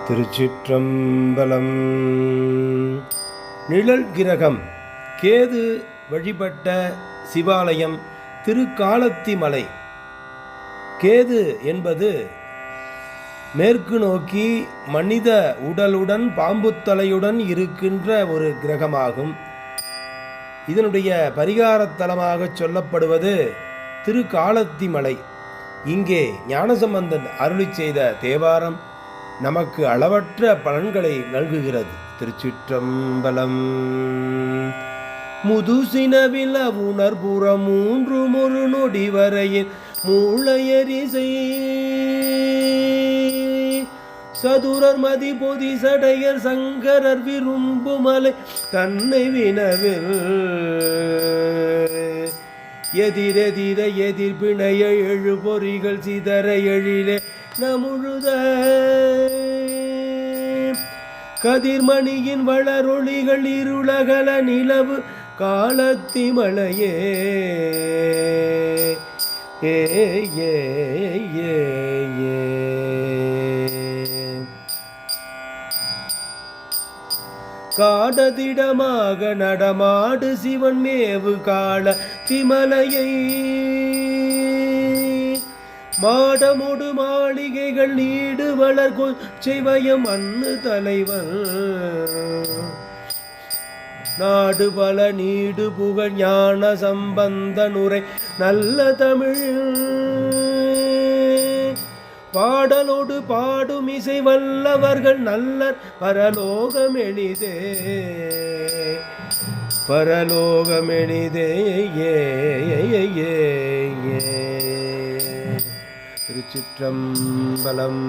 திருச்சிற்றம்பலம். நிழல் கிரகம் கேது வழிபட்ட சிவாலயம் திருக்காலத்திமலை. கேது என்பது மேற்கு நோக்கி மனித உடலுடன் பாம்புத்தலையுடன் இருக்கின்ற ஒரு கிரகமாகும். இதனுடைய பரிகாரத்தலமாக சொல்லப்படுவது திருக்காலத்திமலை. இங்கே ஞானசம்பந்தன் அருளி செய்த தேவாரம் நமக்கு அளவற்ற பலன்களை நல்குகிறது. திருச்சிற்றம்பலம். முதுசினவில் உணர்புற மூன்று ஒரு நொடி வரையில் மூளையரிசை சதுரர் மதி பொதி சடையர் சங்கரர் விரும்புமலை தன்னை வினவில் எதிரெதிர எதிர் பிணைய எழு பொறிகள் சிதற எழிலே நமுழுத கதிர்மணியின் வளரொளிகள் இருளகல நிலவு காலத்திமலையே. ஏ ஏ ஏ ஏ காடதிடமாக நடமாடு சிவன் மேவு கால திமலையை மாடமொடு மாளிகைகள் நீடு வளர் கொச்சைவயம் அன்னு தலைவன் நாடு பல நீடு புகழ் ஞான சம்பந்த நுரை நல்ல தமிழ் பாடலோடு பாடும் இசை வல்லவர்கள் நல்ல பரலோகம் எளிதே பரலோகம் எளிதே. ஏ ஏ ஏ திருச்சிற்றம்பலம்.